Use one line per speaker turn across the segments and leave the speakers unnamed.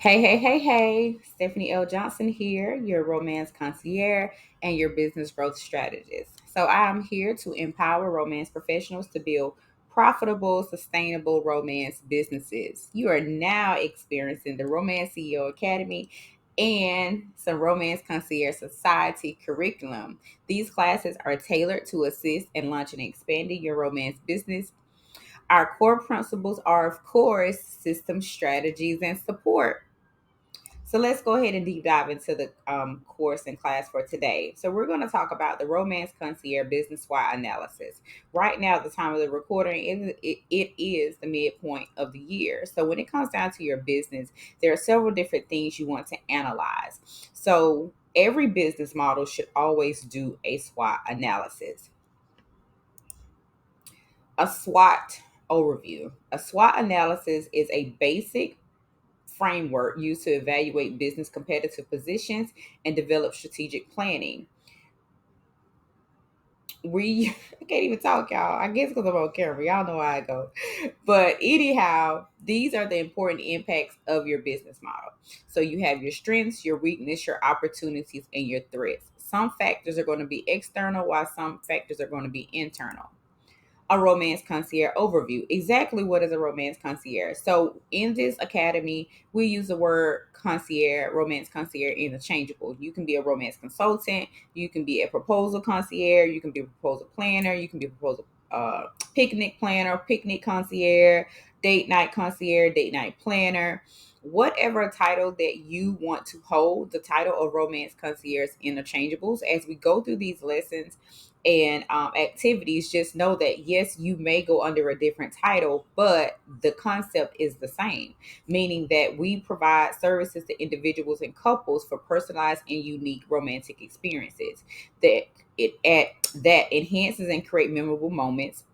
Hey. Stephanie L.Johnson here, your romance concierge and your business growth strategist. So, I'm here to empower romance professionals to build profitable, sustainable romance businesses. You are now experiencing the Romance CEO Academy and some Romance Concierge Society curriculum. These classes are tailored to assist in launching and expanding your romance business. Our core principles are, of course, system strategies and support. So let's go ahead and deep dive into the course and class for today. So we're going to talk about the Romance Concierge Business SWOT analysis. Right now, at the time of the recording, it is the midpoint of the year. So when it comes down to your business, there are several different things you want to analyze. So every business model should always do a SWOT analysis. A SWOT overview. A SWOT analysis is a basic framework used to evaluate business competitive positions and develop strategic planning. I can't even talk, y'all. I guess because I'm on camera. Y'all know how I go. But anyhow, these are the important impacts of your business model. So you have your strengths, your weakness, your opportunities, and your threats. Some factors are going to be external, while some factors are going to be internal. A romance concierge overview. Exactly what is a romance concierge? So in this academy, we use the word concierge, romance concierge interchangeable. You can be a romance consultant, you can be a proposal concierge, you can be a proposal planner, you can be a proposal picnic planner, picnic concierge, date night concierge, date night planner. Whatever title that you want to hold, the title of romance concierge interchangeables. As we go through these lessons, and activities, just know that yes, you may go under a different title, but the concept is the same, meaning that we provide services to individuals and couples for personalized and unique romantic experiences that enhances and create memorable moments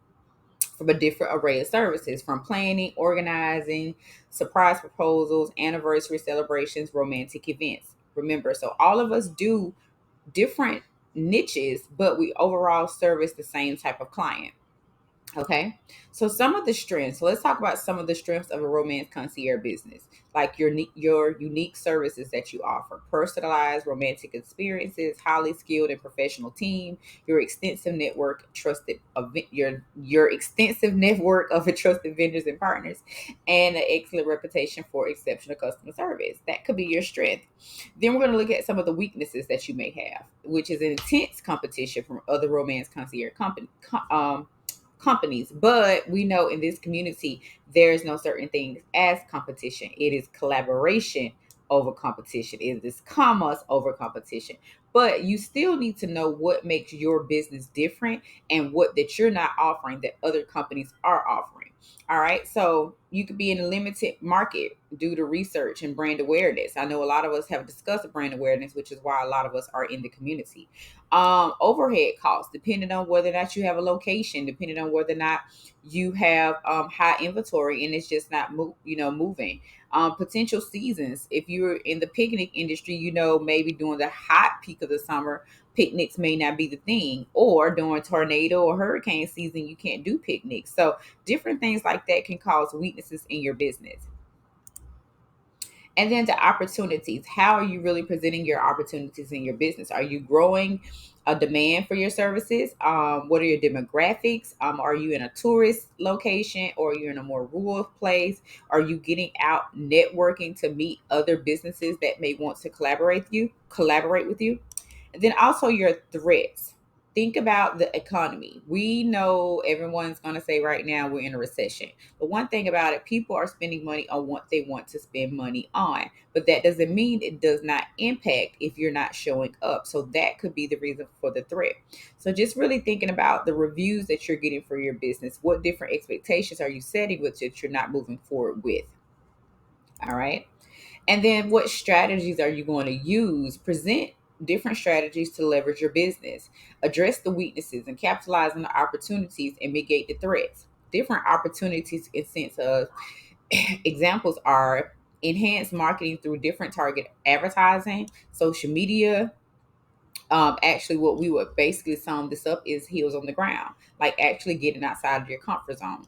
from a different array of services, from planning, organizing, surprise proposals, anniversary celebrations, romantic events. Remember, so all of us do different niches, but we overall service the same type of client. Okay, so some of the strengths. So let's talk about some of the strengths of a romance concierge business, like your unique services that you offer, personalized romantic experiences, highly skilled and professional team, your extensive network, trusted of your extensive network of trusted vendors and partners, and an excellent reputation for exceptional customer service. That could be your strength. Then we're going to look at some of the weaknesses that you may have, which is intense competition from other romance concierge companies. But we know in this community, there's no certain things as competition. It is collaboration over competition. It is commerce over competition. But you still need to know what makes your business different and what that you're not offering that other companies are offering. All right. So you could be in a limited market due to research and brand awareness. I know a lot of us have discussed brand awareness, which is why a lot of us are in the community. Overhead costs, depending on whether or not you have a location, depending on whether or not you have high inventory and it's just not moving. Potential seasons, if you're in the picnic industry, maybe during the hot peak of the summer, picnics may not be the thing, or during tornado or hurricane season, you can't do picnics. So different things like that can cause weaknesses in your business. And then the opportunities. How are you really presenting your opportunities in your business? Are you growing a demand for your services? What are your demographics? Are you in a tourist location, or are you in a more rural place? Are you getting out networking to meet other businesses that may want to collaborate with you? And then also your threats. Think about the economy. We know everyone's going to say right now we're in a recession. But one thing about it, people are spending money on what they want to spend money on. But that doesn't mean it does not impact if you're not showing up. So that could be the reason for the threat. So just really thinking about the reviews that you're getting for your business. What different expectations are you setting with that you're not moving forward with? All right. And then what strategies are you going to use? Present different strategies to leverage your business. Address the weaknesses and capitalize on the opportunities and mitigate the threats. Different opportunities in sense of examples are enhanced marketing through different target advertising, social media. Actually, what we would basically sum this up is heels on the ground, like actually getting outside of your comfort zone.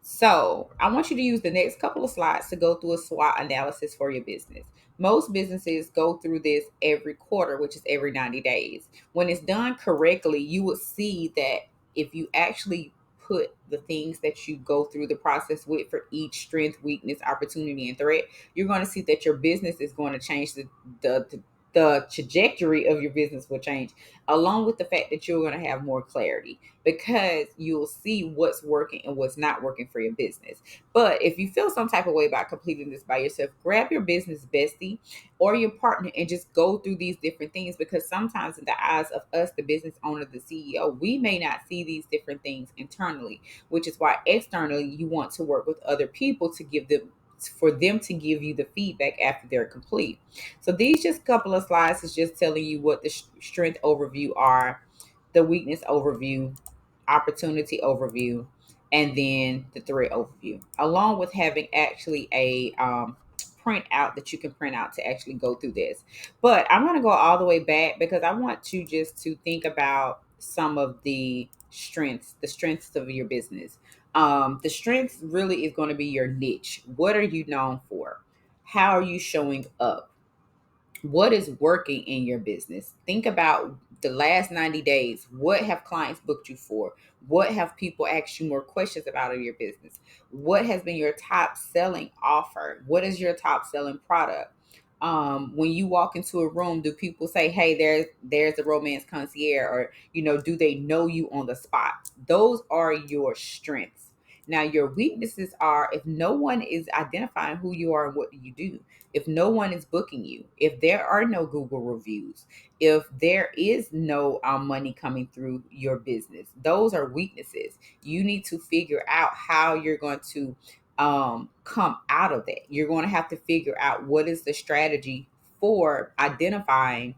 So I want you to use the next couple of slides to go through a SWOT analysis for your business. Most businesses go through this every quarter, which is every 90 days. When it's done correctly, you will see that if you actually put the things that you go through the process with for each strength, weakness, opportunity, and threat, you're going to see that your business is going to change. The trajectory of your business will change, along with the fact that you're going to have more clarity, because you'll see what's working and what's not working for your business. But if you feel some type of way about completing this by yourself, grab your business bestie or your partner and just go through these different things, because sometimes in the eyes of us, the business owner, the CEO, we may not see these different things internally, which is why externally you want to work with other people to give them, for them to give you the feedback after they're complete. So these just couple of slides is just telling you what the strength overview are, the weakness overview, opportunity overview, and then the threat overview, along with having actually a print out that you can print out to actually go through this. But I'm going to go all the way back because I want you just to think about some of the strengths of your business. The strengths really is going to be your niche. What are you known for? How are you showing up? What is working in your business? Think about the last 90 days. What have clients booked you for? What have people asked you more questions about in your business? What has been your top selling offer? What is your top selling product? When you walk into a room, do people say, "Hey, there's a romance concierge," or do they know you on the spot? Those are your strengths. Now, your weaknesses are if no one is identifying who you are and what you do, if no one is booking you, if there are no Google reviews, if there is no money coming through your business, those are weaknesses. You need to figure out how you're going to come out of that. You're going to have to figure out what is the strategy for identifying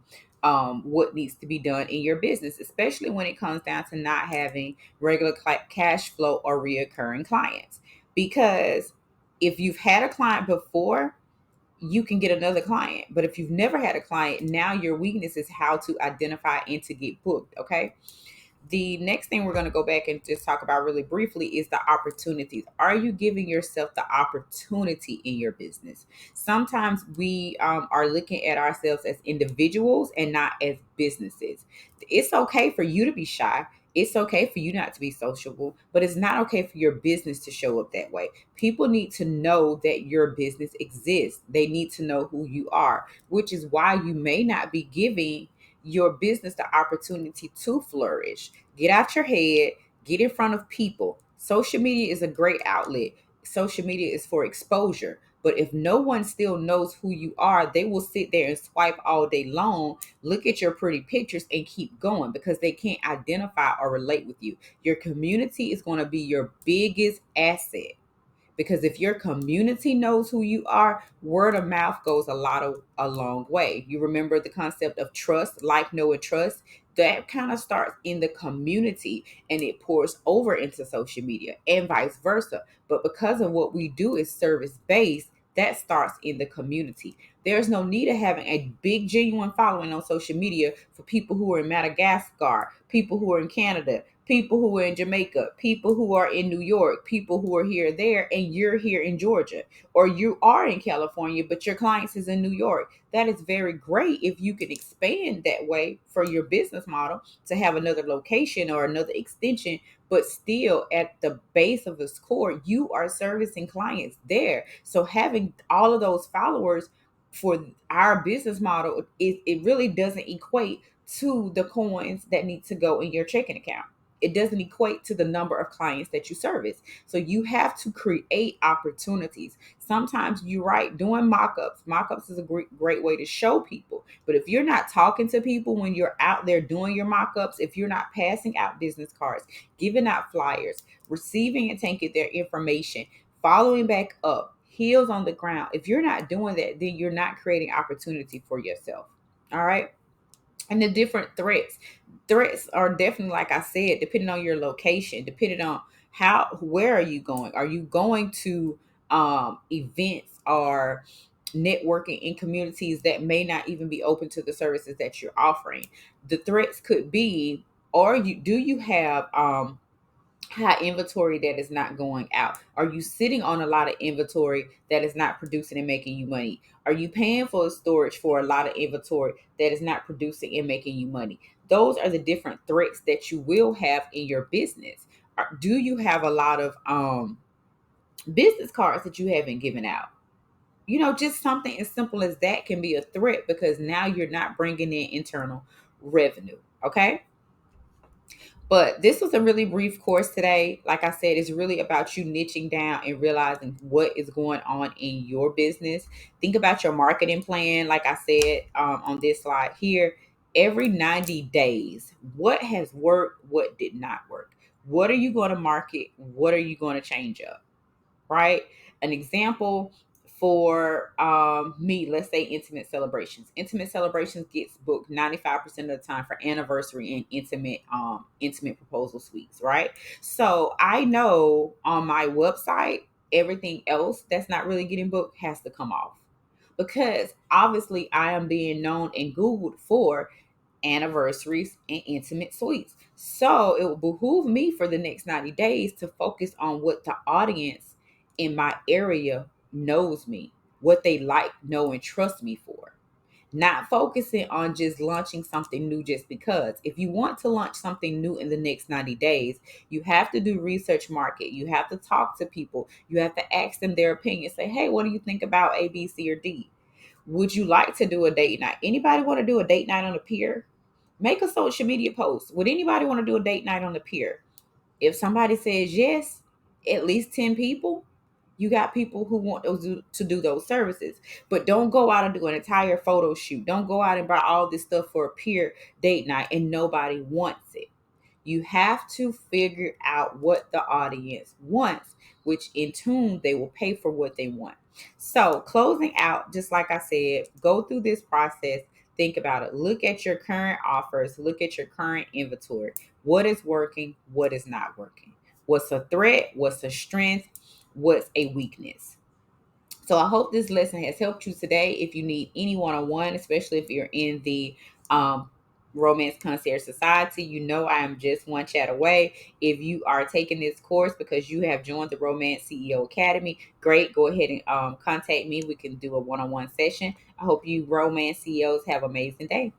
what needs to be done in your business, especially when it comes down to not having regular cash flow or reoccurring clients. Because if you've had a client before, you can get another client. But if you've never had a client, now your weakness is how to identify and to get booked. Okay. The next thing we're going to go back and just talk about really briefly is the opportunities. Are you giving yourself the opportunity in your business? Sometimes we are looking at ourselves as individuals and not as businesses. It's okay for you to be shy. It's okay for you not to be sociable, but it's not okay for your business to show up that way. People need to know that your business exists. They need to know who you are, which is why you may not be giving your business the opportunity to flourish. Get out your head, get in front of people. Social media is a great outlet. Social media is for exposure. But if no one still knows who you are, they will sit there and swipe all day long, look at your pretty pictures, and keep going because they can't identify or relate with you. Your community is going to be your biggest asset, because if your community knows who you are, word of mouth goes a long way. You remember the concept of trust, like, know, and trust. That kind of starts in the community and it pours over into social media and vice versa. But because of what we do is service based, that starts in the community. There's no need of having a big genuine following on social media for people who are in Madagascar, people who are in Canada, people who are in Jamaica, people who are in New York, people who are here, there, and you're here in Georgia, or you are in California, but your clients is in New York. That is very great if you can expand that way for your business model to have another location or another extension, but still at the base of its core, you are servicing clients there. So having all of those followers for our business model, it really doesn't equate to the coins that need to go in your checking account. It doesn't equate to the number of clients that you service. So you have to create opportunities. Sometimes you're right, doing mock-ups. Mock-ups is a great way to show people. But if you're not talking to people when you're out there doing your mock-ups, if you're not passing out business cards, giving out flyers, receiving and taking their information, following back up, heels on the ground, if you're not doing that, then you're not creating opportunity for yourself. All right. And the different threats are definitely, like I said, depending on your location, depending on where are you going. Are you going to events or networking in communities that may not even be open to the services that you're offering? The threats could be, or you have high inventory that is not going out? Are you sitting on a lot of inventory that is not producing and making you money? Are you paying for storage for a lot of inventory that is not producing and making you money? Those are the different threats that you will have in your business. Do you have a lot of business cards that you haven't given out? Just something as simple as that can be a threat, because now you're not bringing in internal revenue. Okay. But this was a really brief course today. Like I said, it's really about you niching down and realizing what is going on in your business. Think about your marketing plan. Like I said, on this slide here, every 90 days, what has worked, what did not work? What are you going to market? What are you going to change up? Right? An example for me, let's say intimate celebrations. Intimate celebrations gets booked 95% of the time for anniversary and intimate proposal suites, right? So I know on my website, everything else that's not really getting booked has to come off, because obviously I am being known and Googled for anniversaries and intimate suites. So it will behoove me for the next 90 days to focus on what the audience in my area knows me, what they like, know, and trust me for. Not focusing on just launching something new just because. If you want to launch something new in the next 90 days, you have to do research market. You have to talk to people. You have to ask them their opinion. Say, hey, what do you think about A, B, C, or D? Would you like to do a date night? Anybody want to do a date night on the pier? Make a social media post. Would anybody want to do a date night on the pier? If somebody says yes, at least 10 people, you got people who want to do those services. But don't go out and do an entire photo shoot. Don't go out and buy all this stuff for a peer date night and nobody wants it. You have to figure out what the audience wants, which in tune they will pay for what they want. So, closing out, just like I said, go through this process. Think about it. Look at your current offers, look at your current inventory. What is working? What is not working? What's a threat? What's a strength? What's a weakness? So I hope this lesson has helped you today. If you need any one-on-one, especially if you're in the um, Romance Concierge Society, I am just one chat away. If you are taking this course because you have joined the Romance CEO Academy, great. Go ahead and contact me. We can do a one-on-one session. I hope you Romance CEOs have an amazing day.